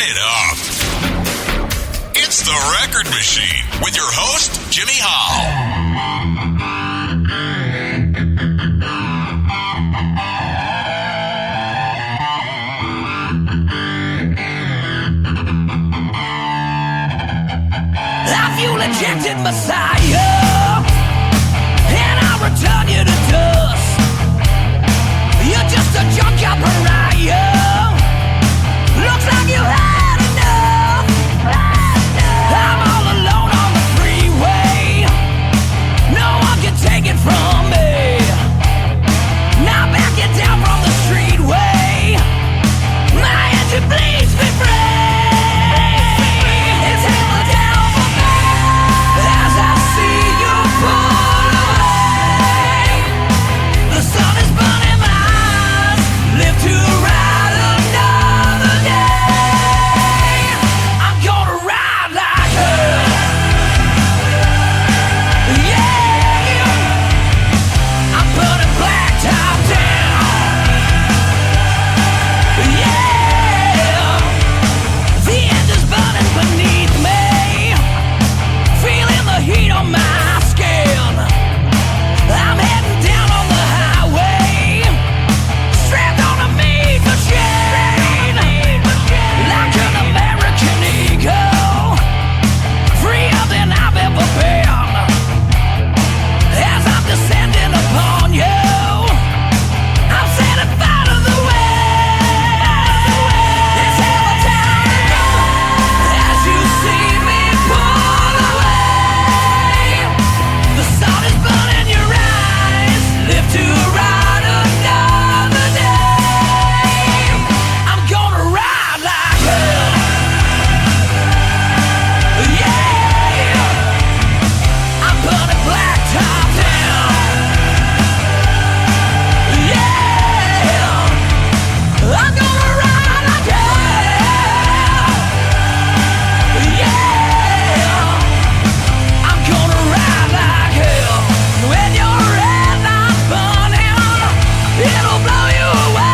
it up. It's The Record Machine with your host, Jimmy Hall. I feel rejected Messiah, and I'll return you to dust. You're just a junkyard pariah. Looks like you had enough. I'm all alone on the freeway. No one can take it from me. Now backing down from the streetway. My engine bleeds me free. It's hell down for me as I see you pull away. The sun is burning my eyes. Live to ride another day. I'm gonna ride like hell. Yeah, I'm putting black top down. Yeah, the end is burning beneath me. Feeling the heat on my skin. I'm heading down on the highway. Strapped on a meat machine. Like an American eagle. Freer than I've ever been. As I'm descending upon you, I'm setting fire to the way. It's hell down as you see me pull away. The sun is burning your eyes. Live to ride another day. I'm gonna ride like hell. Yeah, I'm putting black top down. Yeah, I'm gonna ride like hell. Yeah, I'm gonna ride like hell. When your red light's burning, it'll blow you away.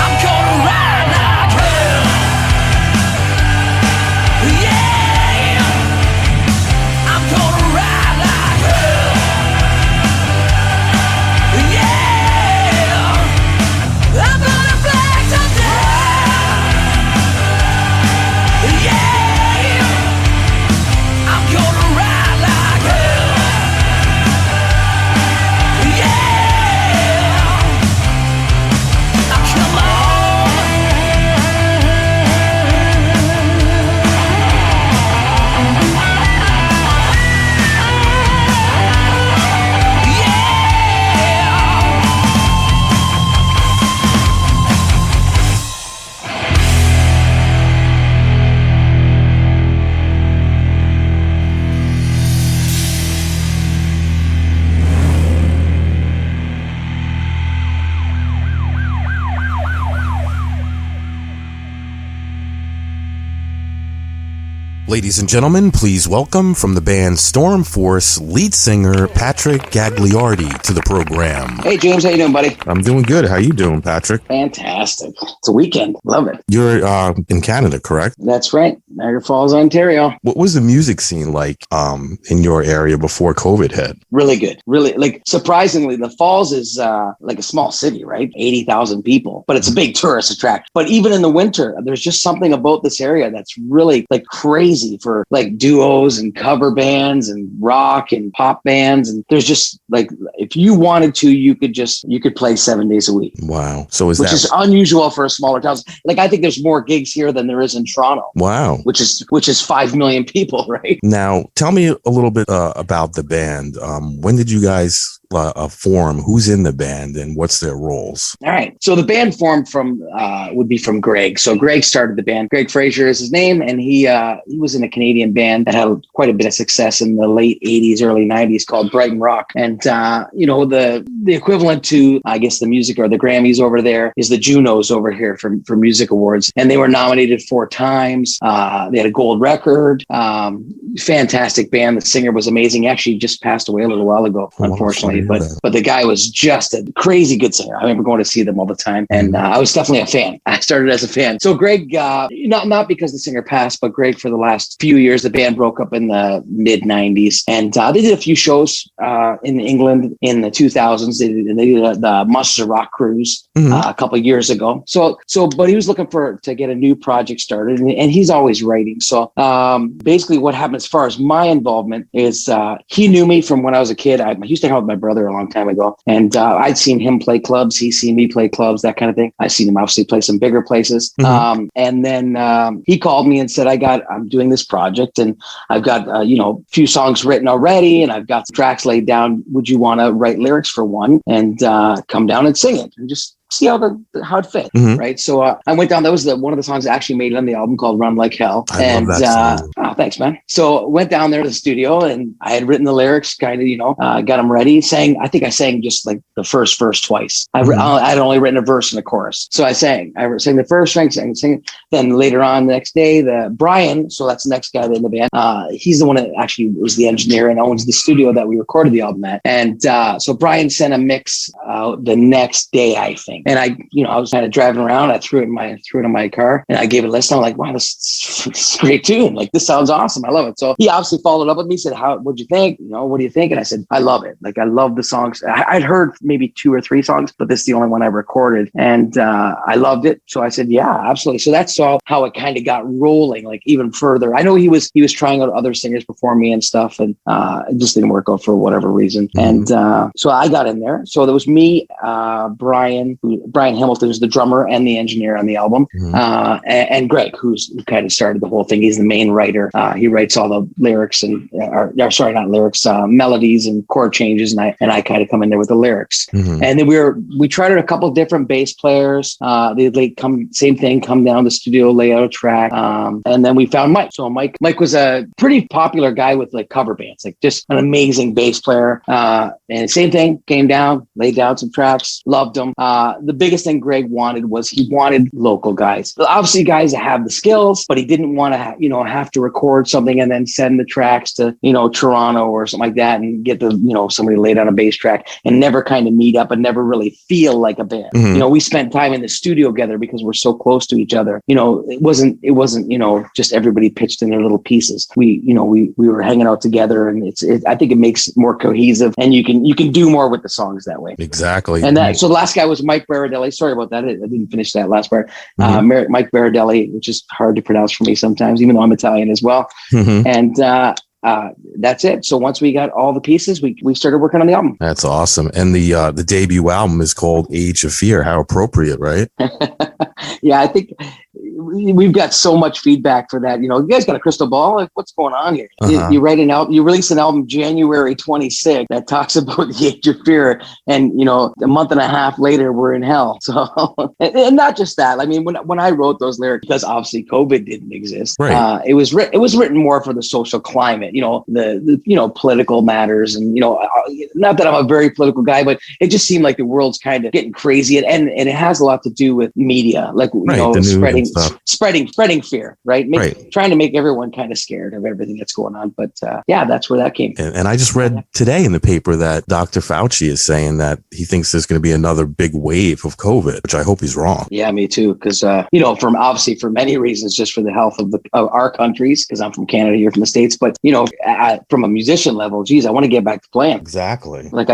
I'm gonna ride like hell. Yeah, I'm gonna ride like hell. Yeah, I'm gonna black top down. Yeah, I'm gonna ride like hell. Yeah, now come on. Yeah. Ladies and gentlemen, please welcome from the band Storm Force lead singer Patrick Gagliardi to the program. Hey, James, how you doing, buddy? I'm doing good. How you doing, Patrick? Fantastic. It's a weekend. Love it. You're in Canada, correct? That's right. Niagara Falls, Ontario. What was the music scene like in your area before COVID hit? Really good. Really, like, surprisingly, the Falls is like a small city, right? 80,000 people, but it's a big tourist attraction. But even in the winter, there's just something about this area that's really like crazy for like duos and cover bands and rock and pop bands. And there's just like, if you wanted to, you could play 7 days a week. Wow. So which is unusual for a smaller town. Like, I think there's more gigs here than there is in Toronto. Wow. Which is 5 million people, right? Now, tell me a little bit about the band. When did you guys form? Who's in the band and what's their roles? All right. So the band formed would be from Greg. So Greg started the band. Greg Fraser is his name. And he was in a Canadian band that had quite a bit of success in the late 80s, early 90s called Brighton Rock. And, the equivalent to, I guess, the music or the Grammys over there is the Junos over here for music awards. And they were nominated 4 times. They had a gold record. Fantastic band. The singer was amazing. He actually just passed away a little while ago, unfortunately. But the guy was just a crazy good singer. I remember going to see them all the time. And I was definitely a fan. I started as a fan. So Greg, not because the singer passed, but Greg, for the last few years, the band broke up in the mid 90s. And they did a few shows in England in the 2000s. They did the Masters of Rock cruise a couple of years ago. But he was looking to get a new project started, and he's always writing. So basically what happened as far as my involvement is he knew me from when I was a kid. I used to hang out with my brother a long time ago, and I'd seen him play clubs. He's seen me play clubs, that kind of thing. I've seen him obviously play some bigger places. And then he called me and said, I'm doing this project, and I've got a few songs written already, and I've got some tracks laid down. Would you want to write lyrics for one and come down and sing it and just see how it fit, right? So I went down. That was one of the songs that actually made it on the album called "Run Like Hell." I love that song. Oh, thanks, man. So went down there to the studio, and I had written the lyrics, kind of, got them ready. I think I sang just like the first verse twice. I had only written a verse and a chorus, so I sang the first, sang. Then later on the next day, Brian, so that's the next guy in the band. He's the one that actually was the engineer and owns the studio that we recorded the album at. And so Brian sent a mix the next day, I think. And I was kind of driving around. I threw it in my car, and I gave it a listen. I'm like, wow, this is a great tune. Like, this sounds awesome. I love it. So he obviously followed up with me, said, what'd you think? What do you think? And I said, I love it. Like, I love the songs. I'd heard maybe 2 or 3 songs, but this is the only one I recorded. And I loved it. So I said, yeah, absolutely. So that's all how it kind of got rolling, like even further. I know he was trying out other singers before me and stuff, and it just didn't work out for whatever reason. And so I got in there. So there was me, Brian Hamilton, who's the drummer and the engineer on the album, and Greg, who kind of started the whole thing. He's the main writer. He writes all the lyrics melodies and chord changes, and I kind of come in there with the lyrics. And then we tried out a couple of different bass players. They come down to the studio, lay out a track, and then we found Mike. So Mike was a pretty popular guy with like cover bands, like just an amazing bass player. And same thing, came down, laid down some tracks, loved them. The biggest thing Greg wanted was he wanted local guys. Obviously guys that have the skills, but he didn't want to have to record something and then send the tracks to, Toronto or something like that and get somebody laid on a bass track and never kind of meet up and never really feel like a band. We spent time in the studio together because we're so close to each other. It wasn't, just everybody pitched in their little pieces. We were hanging out together, and I think it makes it more cohesive, and you can do more with the songs that way. Exactly. And so the last guy was Mike Baradelli. Sorry about that. I didn't finish that last part. Mike Baradelli, which is hard to pronounce for me sometimes, even though I'm Italian as well. And that's it. So once we got all the pieces, we started working on the album. That's awesome. And the debut album is called Age of Fear. How appropriate, right? Yeah, I think we've got so much feedback for that. You guys got a crystal ball? Like, what's going on here? You write an album, you release an album January 26th that talks about the age of fear, and a month and a half later we're in hell. So, and not just that. I mean, when I wrote those lyrics, because obviously COVID didn't exist, right? It was written more for the social climate, the political matters, and not that I'm a very political guy, but it just seemed like the world's kind of getting crazy, and it has a lot to do with media, like spreading fear, right? Trying to make everyone kind of scared of everything that's going on. But that's where that came from. And I just read today in the paper that Dr. Fauci is saying that he thinks there's going to be another big wave of COVID, which I hope he's wrong. Yeah, me too. Because for many reasons, just for the health of our countries, because I'm from Canada, you're from the States. But from a musician level, geez, I want to get back to playing. Exactly. Like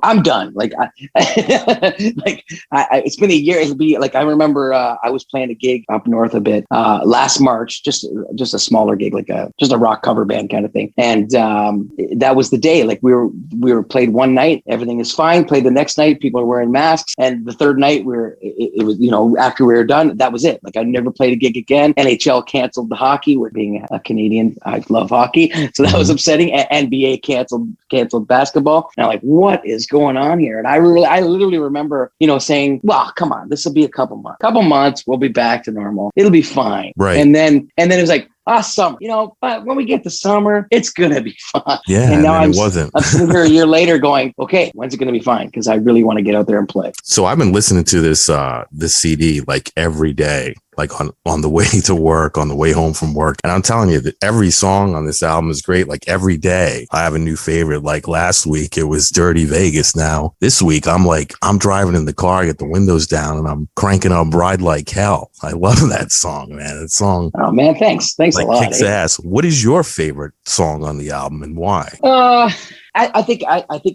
I'm done. Like it's been a year. It'll be like I remember I was playing a gig up north a bit, last March, just a smaller gig, like just a rock cover band kind of thing. And that was the day. Like we were played one night, everything is fine. Played the next night, people are wearing masks. And the third night, it was, after we were done, that was it. Like I never played a gig again. NHL canceled the hockey. We're being a Canadian, I love hockey, so that was upsetting. NBA canceled basketball. And I'm like, what is going on here? And I literally remember, saying, well, come on, this will be a couple months, we'll be back to normal. It'll be fine. Right. And then it was like, summer, but when we get to summer, it's going to be fun. Yeah. And now it wasn't. I'm sitting here a year later going, okay, when's it going to be fine? Because I really want to get out there and play. So I've been listening to this CD like every day, like on the way to work, on the way home from work. And I'm telling you that every song on this album is great. Like every day I have a new favorite. Like last week it was Dirty Vegas. Now this week I'm driving in the car, I get the windows down and I'm cranking up Ride Like Hell. I love that song, man. That song. Oh man, thanks a lot. Kicks ass. What is your favorite song on the album and why? I think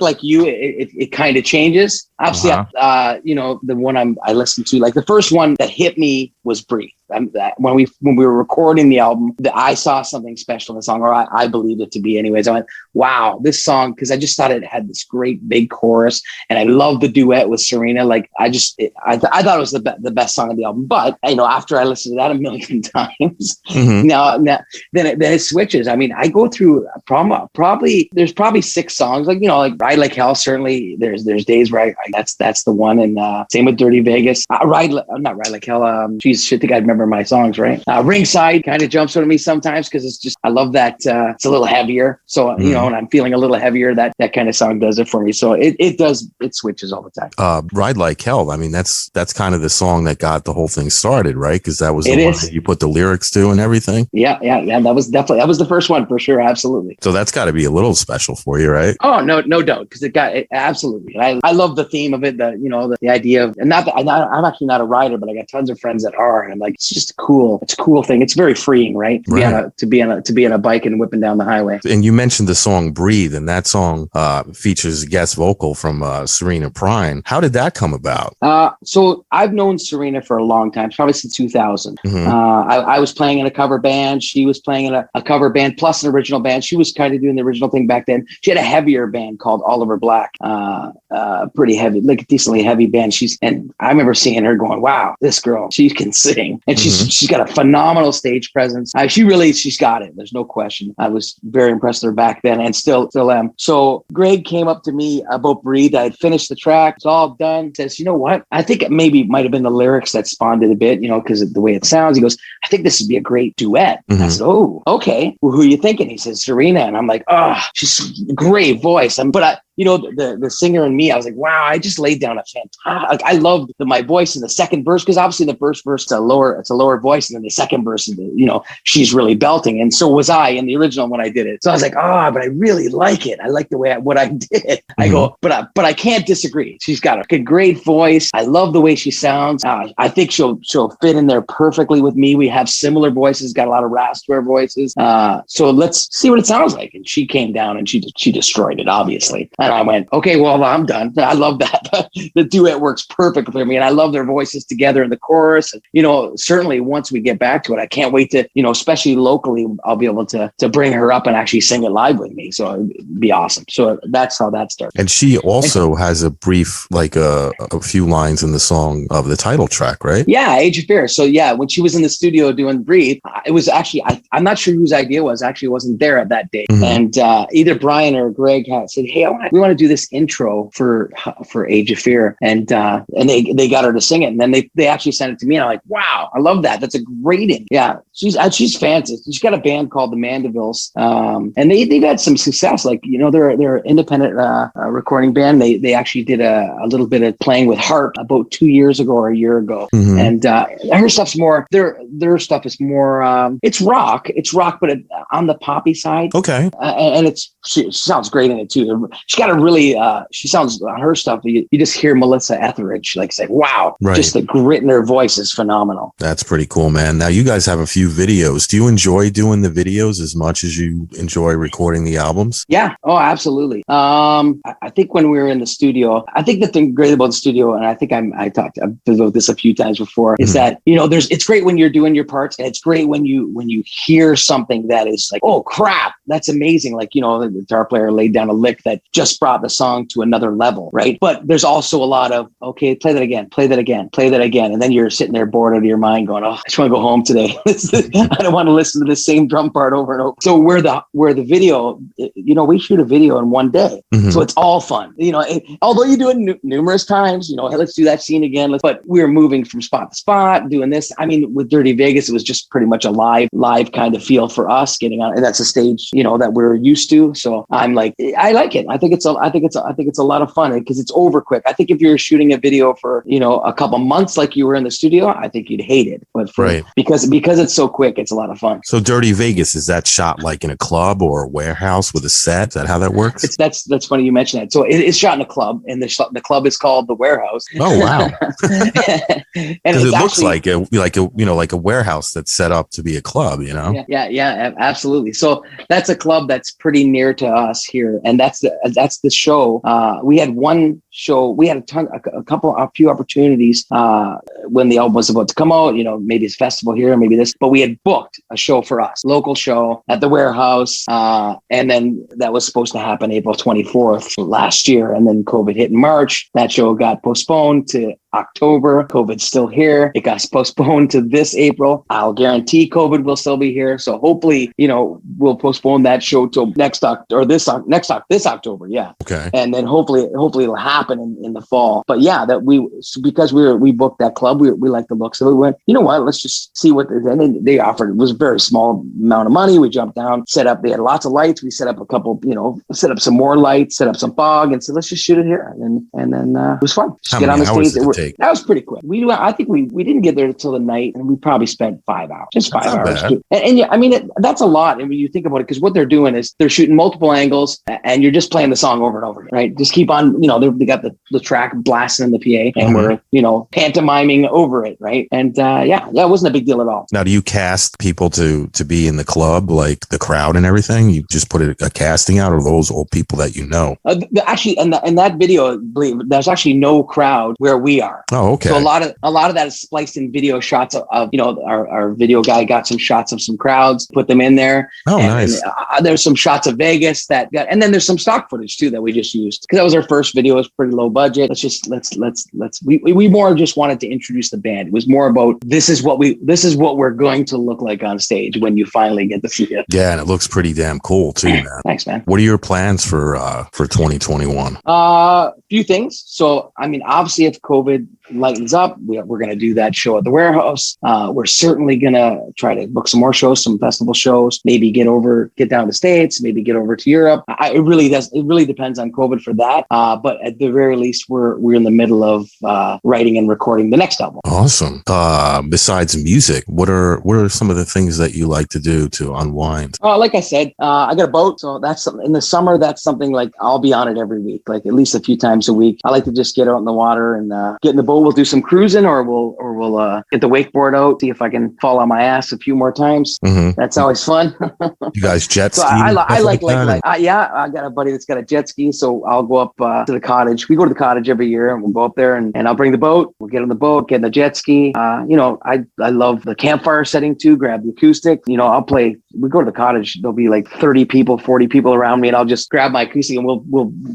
like you, it kind of changes. Obviously, the one I listened to, like the first one that hit me was Breathe. When we were recording the album, I saw something special in the song, or I believed it to be anyways. I went, wow, this song, because I just thought it had this great big chorus, and I love the duet with Serena. Like I thought it was the best song on the album. But after I listened to that a million times, now then it switches. I mean, I go through there's probably 6 songs, like Ride Like Hell. Certainly, there's days where that's the one, and same with Dirty Vegas. Not Ride Like Hell. Geez, shit, think I remember my songs, right? Ringside kind of jumps out at me sometimes because it's just, I love that. It's a little heavier. So, when I'm feeling a little heavier, that kind of song does it for me. So it switches all the time. Ride Like Hell. I mean, that's kind of the song that got the whole thing started, right? Because that was the one that you put the lyrics to and everything. Yeah. That was the first one for sure. Absolutely. So that's got to be a little special for you, right? Oh, no doubt. Because absolutely. I love the theme of it, the idea of, and not that I'm actually not a rider, but I got tons of friends that are, and I'm like, it's just cool. It's a cool thing. It's very freeing, right? To be on a bike and whipping down the highway. And you mentioned the song Breathe, and that song features a guest vocal from Serena Prine. How did that come about? So I've known Serena for a long time, probably since 2000. I was playing in a cover band. She was playing in a cover band plus an original band. She was kind of doing the original thing back then. She had a heavier band called Oliver Black, pretty heavy, like a decently heavy band. And I remember seeing her going, wow, this girl, she can sing. And she's got a phenomenal stage presence. She's got it. There's no question. I was very impressed with her back then and still am. So Greg came up to me about Breathe. I had finished the track. It's all done. Says, you know what? I think it maybe might have been the lyrics that spawned it a bit, because of the way it sounds. He goes, I think this would be a great duet. I said, oh, okay. Well, who are you thinking? He says, Serena. And I'm like, she's a great voice. The singer in me, I was like, wow, I just laid down a fantastic, I loved my voice in the second verse, because obviously the first verse, it's a lower voice. And then the second verse, she's really belting. And so was I in the original when I did it. So I was like, but I really like it. I like the way what I did. I go, but I can't disagree. She's got a great voice. I love the way she sounds. I think she'll fit in there perfectly with me. We have similar voices, got a lot of raspberry voices. So let's see what it sounds like. And she came down and she destroyed it, obviously. And I went, okay, well, I'm done. I love that. The duet works perfect for me. And I love their voices together in the chorus. And, certainly once we get back to it, I can't wait to, especially locally, I'll be able to bring her up and actually sing it live with me. So it'd be awesome. So that's how that started. And she also has a brief, like a few lines in the song of the title track, right? Yeah, Age of Fear. So yeah, when she was in the studio doing Breathe, it was actually, I'm not sure whose idea was. Actually, wasn't there at that day. And either Brian or Greg had said, hey, we want to do this intro for Age of Fear, and they got her to sing it, and then they actually sent it to me, and I'm like, wow, I love that. That's a great in. Yeah, she's fancy. She's got a band called the Mandevilles, and they've had some success. Like they're an independent recording band. They actually did a little bit of playing with harp about 2 years ago or a year ago, and her stuff's more. Their stuff is more. It's rock, but on the poppy side. Okay, and she sounds great in it too. She's got a really, she sounds on her stuff. You just hear Melissa Etheridge, like say, wow, just the grit in her voice is phenomenal. That's pretty cool, man. Now you guys have a few videos. Do you enjoy doing the videos as much as you enjoy recording the albums? Yeah. Oh, absolutely. I think when we were in the studio, I think the thing great about the studio, and I think I've talked about this a few times before, is that, you know, it's great when you're doing your parts, and it's great when you hear something that is like, oh crap, that's amazing. Like, you know, the guitar player laid down a lick that just brought the song to another level, right? But there's also a lot of, okay, play that again. And then you're sitting there bored out of your mind going, oh, I just want to go home today. I don't want to listen to the same drum part over and over. So where the video, you know, we shoot a video in one day. So it's all fun. You know, although you do it numerous times, you know, hey, let's do that scene again. But we're moving from spot to spot, doing this. I mean, with Dirty Vegas, it was just pretty much a live kind of feel for us getting on. And that's a stage, you know, that we're used to. So I'm like, I like it. I think it's a lot of fun because it's over quick. I think if you're shooting a video for, you know, a couple months like you were in the studio, I think you'd hate it. But because it's so quick, it's a lot of fun. So Dirty Vegas, is that shot like in a club or a warehouse with a set? Is that how that works? That's funny you mentioned that. So it's shot in a club, and the club is called the Warehouse. Oh wow! And it looks like a warehouse that's set up to be a club, you know? Yeah, absolutely. So that's a club that's pretty near to us here, and that's the show. We had one show. We had a few opportunities when the album was about to come out. You know, maybe it's festival here, maybe this, but we had booked a show for us, local show at the Warehouse, and then that was supposed to happen April 24th last year, and then COVID hit in March. That show got postponed to October. COVID's still here. It got postponed to this April. I'll guarantee COVID will still be here. So hopefully, you know, we'll postpone that show till this October. Yeah. Okay. And then hopefully it'll happen in the fall. But yeah, because we booked that club, we like the looks of it. We went, you know what, let's just see what they offered. It was a very small amount of money. We jumped down, set up, they had lots of lights. We set up a couple, you know, set up some more lights, set up some fog, and said, let's just shoot it here. And then it was fun. Just get on the stage. That was pretty quick. I think we didn't get there until the night, and we probably spent 5 hours, just 5 hours. And yeah, I mean, that's a lot. And when you think about it, because what they're doing is they're shooting multiple angles, and you're just playing the song over and over again, right? Just keep on, you know, they got the track blasting in the PA, and we're, you know, pantomiming over it, right? And it wasn't a big deal at all. Now, do you cast people to be in the club, like the crowd and everything? You just put a casting out, or those old people that you know? Actually, in that video, there's actually no crowd where we are. Oh, okay. So a lot of that is spliced in video shots of you know, our video guy got some shots of some crowds, put them in there. Oh, nice. And, there's some shots of Vegas and then there's some stock footage too that we just used because that was our first video. It was pretty low budget. We more just wanted to introduce the band. It was more about this is what we're going to look like on stage when you finally get to see it. Yeah, and it looks pretty damn cool too, man. Thanks, man. What are your plans for 2021? Few things. So, I mean, obviously, if COVID lightens up, we're going to do that show at the Warehouse. We're certainly going to try to book some more shows, some festival shows, maybe get down to the States, maybe get over to Europe. It really depends on COVID for that. But at the very least, we're in the middle of writing and recording the next album. Awesome. Besides music, what are some of the things that you like to do to unwind? Like I said, I got a boat. So that's in the summer, that's something like I'll be on it every week, like at least a few times a week. I like to just get out in the water and get in the boat. We'll do some cruising, or we'll get the wakeboard out, see if I can fall on my ass a few more times. That's always fun. You guys jet ski? So I like I got a buddy that's got a jet ski, so I'll go up to the cottage. We go to the cottage every year, and we'll go up there, and I'll bring the boat. We'll get on the boat, get in the jet ski. You know, I love the campfire setting too. Grab the acoustic. You know, I'll play. We go to the cottage. There'll be like 30 people, 40 people around me, and I'll just grab my acoustic and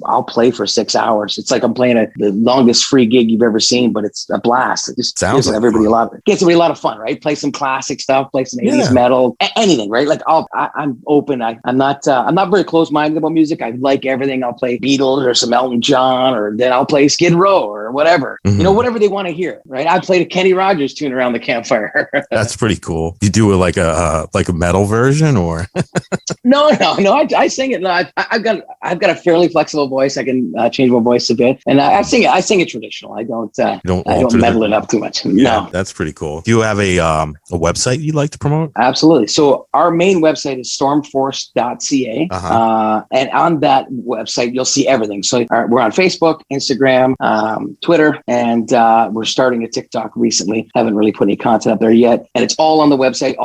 I'll play for 6 hours. It's like I'm playing the longest free gig you've ever seen, but it's a blast. It just sounds gives everybody a lot of fun, right? Play some classic stuff, play some 80s metal, anything, right? Like I'm open. I'm not very close-minded about music. I like everything. I'll play Beatles or some Elton John, or then I'll play Skid Row or whatever. You know, whatever they want to hear, right? I played a Kenny Rogers tune around the campfire. That's pretty cool. You do it like a metal version, or? No. I sing it. No, I've got a fairly flexible voice. I can change my voice a bit, and I sing it traditional. I don't. Yeah. You don't I alter don't meddle it up too much. Yeah, No. that's pretty cool. Do you have a website you'd like to promote? Absolutely. So our main website is stormforce.ca. And on that website, you'll see everything. So we're on Facebook, Instagram, Twitter, and we're starting a TikTok recently. Haven't really put any content up there yet. And it's all on the website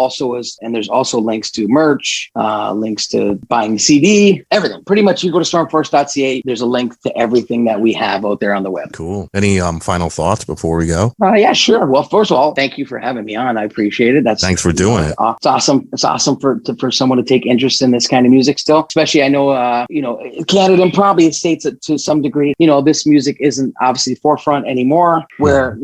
and there's also links to merch, links to buying the CD, everything. Pretty much you go to stormforce.ca. There's a link to everything that we have out there on the web. Cool. Any final thoughts before we go? Yeah, sure. Well, first of all, thank you for having me on. I appreciate it. Thanks for doing it. It's awesome. It's awesome for someone to take interest in this kind of music still, especially I know, Canada and probably the States to some degree, this music isn't obviously forefront anymore where,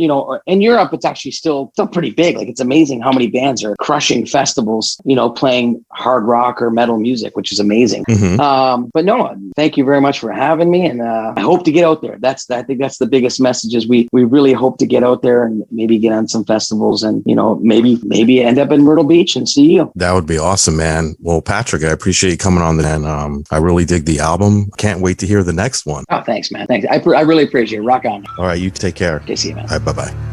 in Europe, it's actually still pretty big. Like it's amazing how many bands are crushing festivals, playing hard rock or metal music, which is amazing. But no, thank you very much for having me. And I hope to get out there. I think that's the biggest message is we really hope to get out there and maybe get on some festivals and, maybe end up in Myrtle Beach and see you. That would be awesome, man. Well, Patrick, I appreciate you coming on and I really dig the album. Can't wait to hear the next one. Oh, thanks, man. Thanks. I really appreciate it. Rock on. All right. You take care. Okay, see you, man. All right. Bye-bye.